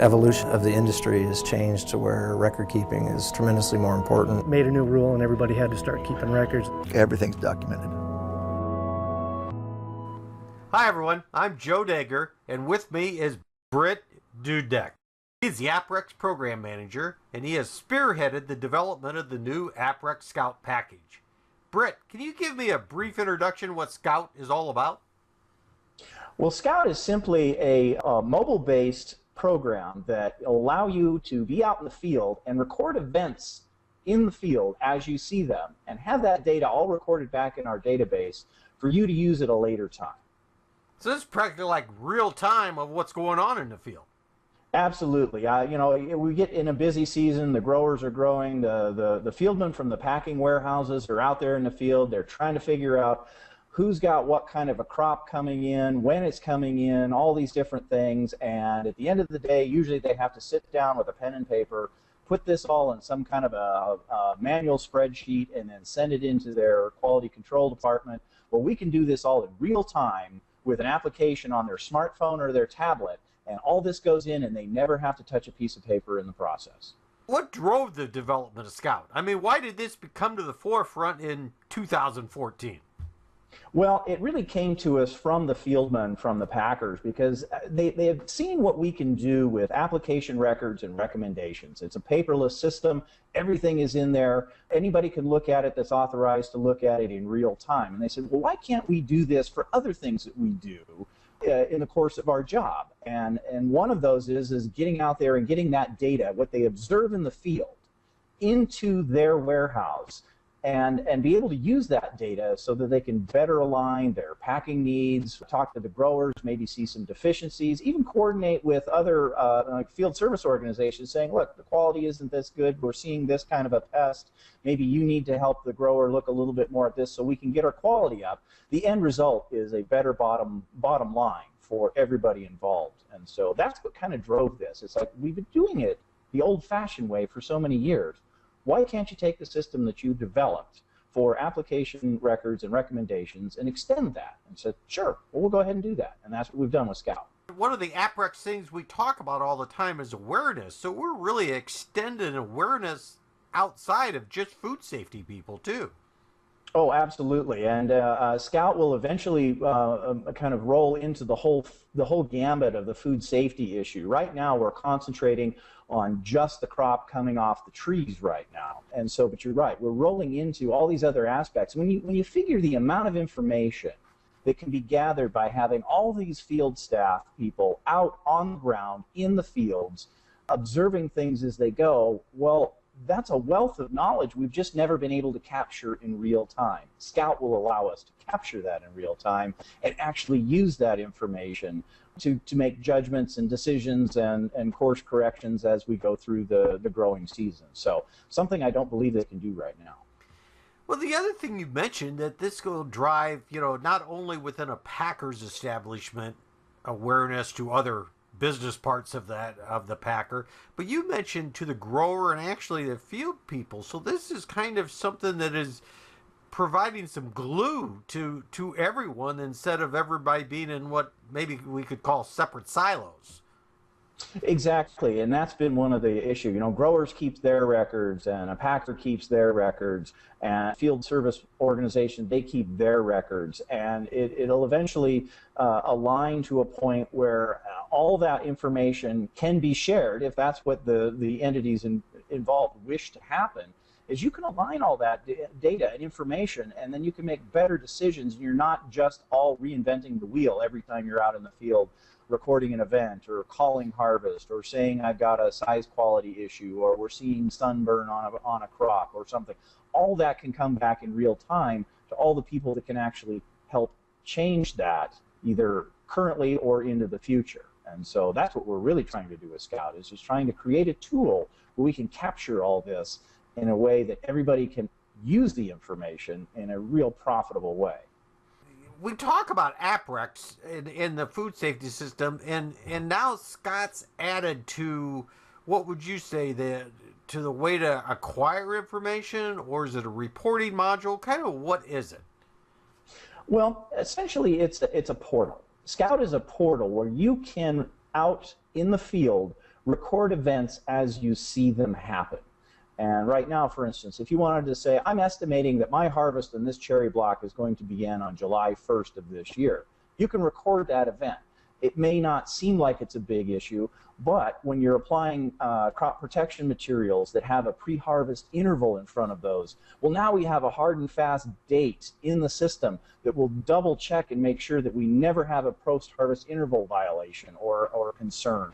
Evolution of the industry has changed to where record keeping is tremendously more important. Made a new rule and everybody had to start keeping records. Everything's documented. Hi everyone, I'm Joe Dager, and with me is Britt Dudek. He's the ApRecs program manager, and he has spearheaded the development of the new ApRecs Scout package. Britt, can you give me a brief introduction what Scout is all about? Well, Scout is simply a mobile-based program that will allow you to be out in the field and record events in the field as you see them and have that data all recorded back in our database for you to use at a later time. So this is practically like real time of what's going on in the field. Absolutely. We get in a busy season, the growers are growing, the fieldmen from the packing warehouses are out there in the field, they're trying to figure out who's got what kind of a crop coming in, when it's coming in, all these different things, and at the end of the day, usually they have to sit down with a pen and paper, put this all in some kind of a manual spreadsheet, and then send it into their quality control department. Well, we can do this all in real time with an application on their smartphone or their tablet, and all this goes in and they never have to touch a piece of paper in the process. What drove the development of Scout? I mean, why did this come to the forefront in 2014? Well, it really came to us from the fieldmen, from the packers, because they have seen what we can do with application records and recommendations. It's a paperless system. Everything is in there. Anybody can look at it that's authorized to look at it in real time. And they said, well, why can't we do this for other things that we do in the course of our job? And one of those is getting out there and getting that data, what they observe in the field, into their warehouse. And be able to use that data so that they can better align their packing needs, talk to the growers, maybe see some deficiencies, even coordinate with other like field service organizations saying, look, the quality isn't this good, we're seeing this kind of a pest, maybe you need to help the grower look a little bit more at this so we can get our quality up. The end result is a better bottom line for everybody involved. And so that's what kind of drove this. It's like we've been doing it the old-fashioned way for so many years. Why can't you take the system that you developed for application records and recommendations and extend that? And said, sure, well, we'll go ahead and do that. And that's what we've done with Scout. One of the ApRecs things we talk about all the time is awareness. So we're really extending awareness outside of just food safety people, too. Oh, absolutely. And Scout will eventually kind of roll into the whole gambit of the food safety issue. Right now, we're concentrating on just the crop coming off the trees right now. And so, but you're right, we're rolling into all these other aspects. When you figure the amount of information that can be gathered by having all these field staff people out on the ground in the fields, observing things as they go, well, that's a wealth of knowledge we've just never been able to capture in real time. Scout will allow us to capture that in real time and actually use that information to make judgments and decisions and course corrections as we go through the growing season. So something I don't believe they can do right now. Well, the other thing you mentioned that this will drive, not only within a packer's establishment awareness to other business parts of the packer, but you mentioned to the grower and actually the field people. So this is kind of something that is providing some glue to everyone instead of everybody being in what maybe we could call separate silos. Exactly, and that's been one of the issues. Growers keep their records, and a packer keeps their records, and field service organization, they keep their records, and it'll eventually align to a point where all that information can be shared if that's what the entities involved wish to happen. Is you can align all that data and information, and then you can make better decisions, and you're not just all reinventing the wheel every time you're out in the field recording an event or calling harvest or saying I've got a size quality issue or we're seeing sunburn on a crop or something. All that can come back in real time to all the people that can actually help change that either currently or into the future. And so that's what we're really trying to do with Scout, is just trying to create a tool where we can capture all this in a way that everybody can use the information in a real profitable way. We talk about ApRecs in the food safety system, and now Scott's added to, what would you say, to the way to acquire information, or is it a reporting module? Kind of what is it? Well, essentially it's a portal. Scout is a portal where you can, out in the field, record events as you see them happen. And right now, for instance, if you wanted to say, I'm estimating that my harvest in this cherry block is going to begin on July 1st of this year, you can record that event. It may not seem like it's a big issue, but when you're applying crop protection materials that have a pre-harvest interval in front of those, well, now we have a hard and fast date in the system that will double check and make sure that we never have a post-harvest interval violation or concern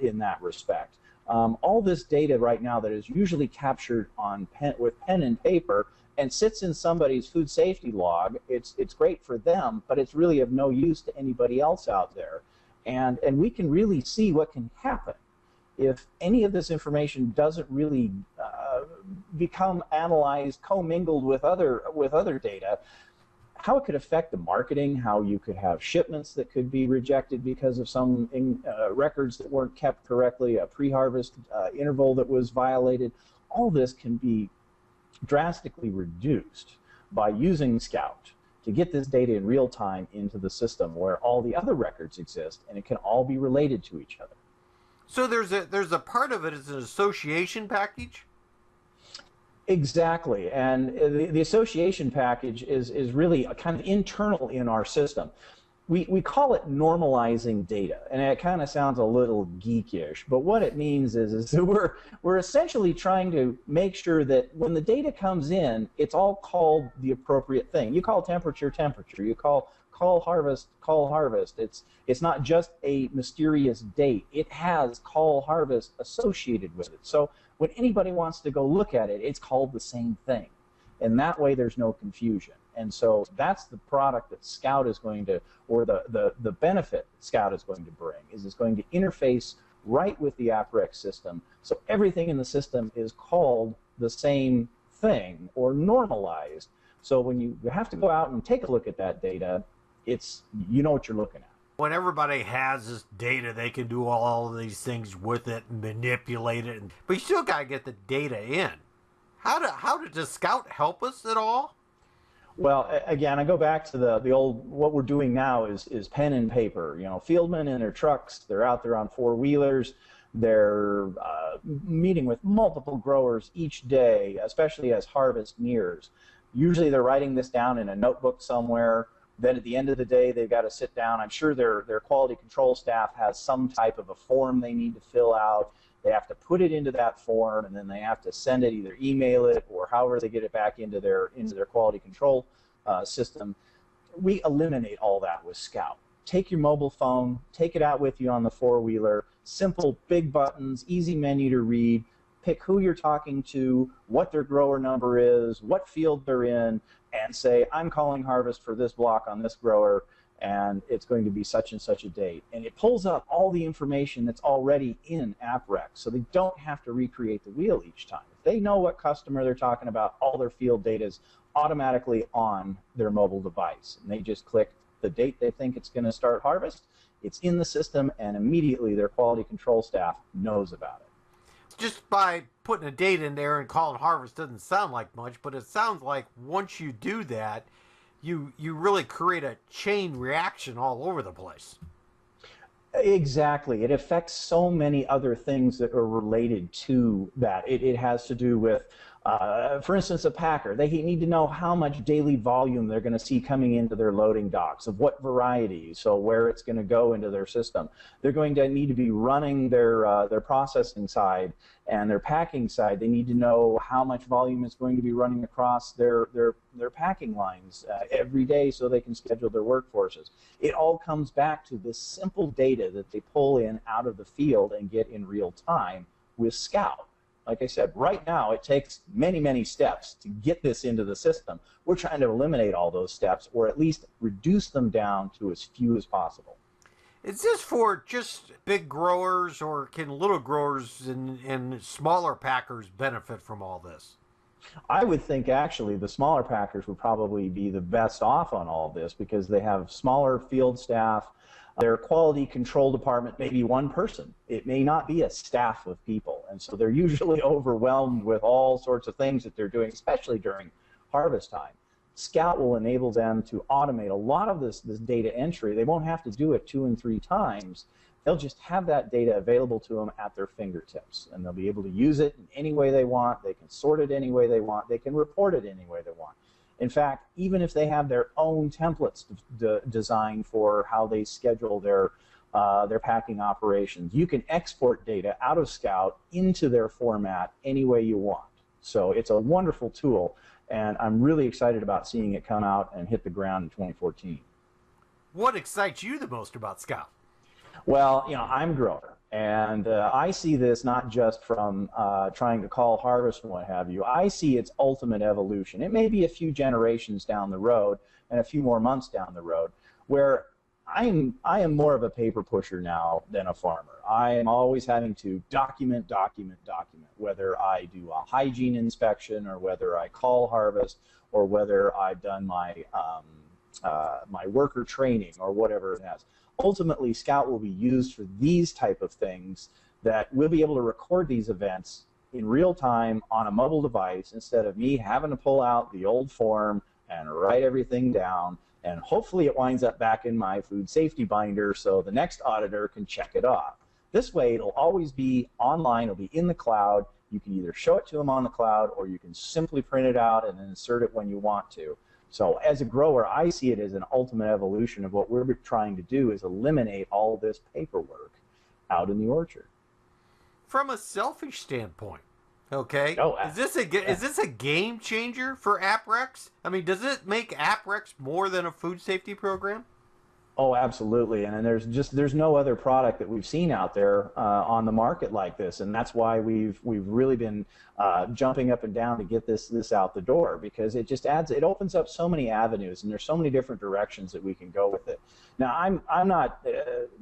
in that respect. All this data right now that is usually captured on with pen and paper and sits in somebody's food safety log, it's great for them, but it's really of no use to anybody else out there. And we can really see what can happen if any of this information doesn't really become analyzed, commingled with other data, how it could affect the marketing, how you could have shipments that could be rejected because of some records that weren't kept correctly, a pre-harvest interval that was violated. All this can be drastically reduced by using Scout to get this data in real time into the system where all the other records exist, and it can all be related to each other. So there's a part of it is an association package? Exactly, and the association package is really a kind of internal in our system. We call it normalizing data, and it kind of sounds a little geekish, but what it means is that we're essentially trying to make sure that when the data comes in, it's all called the appropriate thing. You call temperature, temperature. You call harvest, call harvest. It's not just a mysterious date. It has call harvest associated with it. So when anybody wants to go look at it, it's called the same thing. And that way there's no confusion. And so that's the product that Scout is going to, or the benefit that Scout is going to bring, is it's going to interface right with the ApRecs system. So everything in the system is called the same thing or normalized. So when you have to go out and take a look at that data, you know what you're looking at. When everybody has this data, they can do all of these things with it and manipulate it. But you still got to get the data in. How does Scout help us at all? Well, again, I go back to the old, what we're doing now is pen and paper. You know, fieldmen in their trucks, they're out there on four-wheelers, they're meeting with multiple growers each day, especially as harvest nears. Usually they're writing this down in a notebook somewhere. Then at the end of the day, they've got to sit down. I'm sure their quality control staff has some type of a form they need to fill out. They have to put it into that form, and then they have to send it, either email it or however they get it back into their quality control system. We eliminate all that with Scout. Take your mobile phone, take it out with you on the four-wheeler, simple big buttons, easy menu to read, pick who you're talking to, what their grower number is, what field they're in, and say, I'm calling harvest for this block on this grower, and it's going to be such and such a date. And it pulls up all the information that's already in ApRecs, so they don't have to recreate the wheel each time. If they know what customer they're talking about, all their field data is automatically on their mobile device. And they just click the date they think it's going to start harvest. It's in the system, and immediately their quality control staff knows about it. Just by putting a date in there and calling harvest doesn't sound like much, but it sounds like once you do that, you really create a chain reaction all over the place. Exactly. It affects so many other things that are related to that. It has to do with, for instance, a packer. They need to know how much daily volume they're going to see coming into their loading docks, of what variety, so where it's going to go into their system. They're going to need to be running their processing side and their packing side. They need to know how much volume is going to be running across their packing lines every day so they can schedule their workforces. It all comes back to this simple data that they pull in out of the field and get in real time with Scout. Like I said, right now it takes many, many steps to get this into the system. We're trying to eliminate all those steps, or at least reduce them down to as few as possible. Is this for just big growers, or can little growers and smaller packers benefit from all this? I would think actually the smaller packers would probably be the best off on all this, because they have smaller field staff. Their quality control department may be one person. It may not be a staff of people. And so they're usually overwhelmed with all sorts of things that they're doing, especially during harvest time. Scout will enable them to automate a lot of this data entry. They won't have to do it 2 and 3 times. They'll just have that data available to them at their fingertips, and they'll be able to use it in any way they want. They can sort it any way they want. They can report it any way they want. In fact, even if they have their own templates designed for how they schedule their packing operations, you can export data out of Scout into their format any way you want. So it's a wonderful tool, and I'm really excited about seeing it come out and hit the ground in 2014. What excites you the most about Scout? Well, I'm a grower, and I see this not just from trying to call harvest and what have you. I see its ultimate evolution. It may be a few generations down the road and a few more months down the road where I am more of a paper pusher now than a farmer. I am always having to document, whether I do a hygiene inspection or whether I call harvest or whether I've done my my worker training or whatever it has. Ultimately, Scout will be used for these type of things that we'll be able to record these events in real time on a mobile device instead of me having to pull out the old form and write everything down. And hopefully it winds up back in my food safety binder so the next auditor can check it off. This way it'll always be online, it'll be in the cloud. You can either show it to them on the cloud or you can simply print it out and then insert it when you want to. So as a grower, I see it as an ultimate evolution of what we're trying to do is eliminate all this paperwork out in the orchard. From a selfish standpoint, okay, Oh, is this a game changer for ApRecs? I mean, does it make ApRecs more than a food safety program? Oh, absolutely, and there's no other product that we've seen out there on the market like this, and that's why we've really been jumping up and down to get this out the door, because it opens up so many avenues, and there's so many different directions that we can go with it. Now, I'm not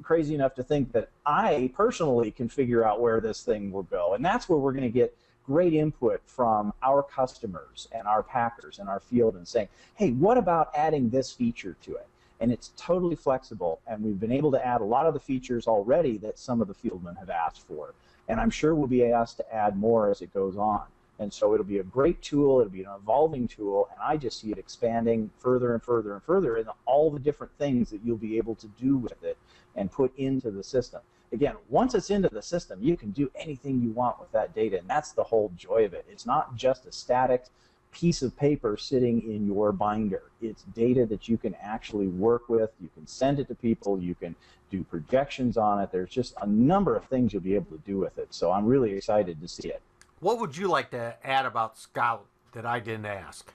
crazy enough to think that I personally can figure out where this thing will go, and that's where we're going to get great input from our customers and our packers and our field and saying, hey, what about adding this feature to it? And it's totally flexible, and we've been able to add a lot of the features already that some of the fieldmen have asked for. And I'm sure we'll be asked to add more as it goes on. And so it'll be a great tool, it'll be an evolving tool, and I just see it expanding further and further and further in all the different things that you'll be able to do with it and put into the system. Again, once it's into the system, you can do anything you want with that data, and that's the whole joy of it. It's not just a static piece of paper sitting in your binder. It's data that you can actually work with. You can send it to people. You can do projections on it. There's just a number of things you'll be able to do with it. So I'm really excited to see it. What would you like to add about Scout that I didn't ask?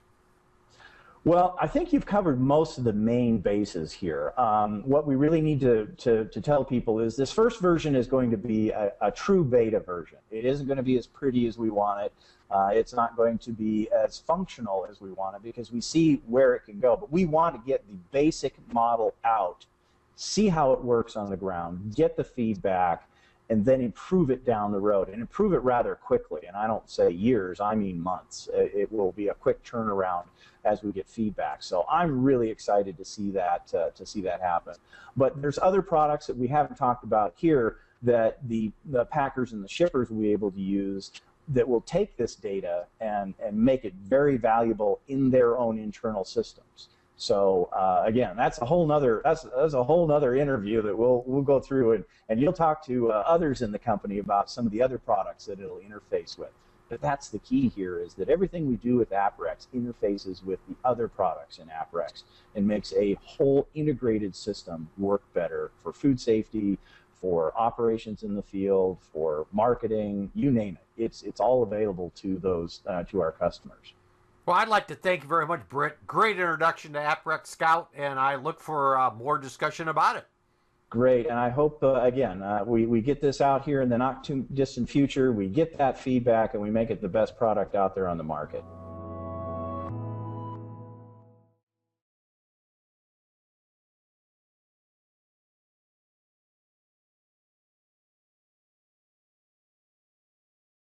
Well, I think you've covered most of the main bases here. What we really need to tell people is this first version is going to be a true beta version. It isn't going to be as pretty as we want it. It's not going to be as functional as we want it because we see where it can go. But we want to get the basic model out, see how it works on the ground, get the feedback, and then improve it down the road, and improve it rather quickly. And I don't say years, I mean months. It will be a quick turnaround as we get feedback. So I'm really excited to see that happen. But there's other products that we haven't talked about here that the packers and the shippers will be able to use that will take this data and make it very valuable in their own internal systems. So again, that's a whole nother interview that we'll go through, and you'll talk to others in the company about some of the other products that it'll interface with. But that's the key here, is that everything we do with ApRecs interfaces with the other products in ApRecs and makes a whole integrated system work better for food safety, for operations in the field, for marketing, you name it. It's all available to those to our customers. Well, I'd like to thank you very much, Britt. Great introduction to ApRecs Scout, and I look for more discussion about it. Great, and I hope, again, we get this out here in the not too distant future, we get that feedback, and we make it the best product out there on the market.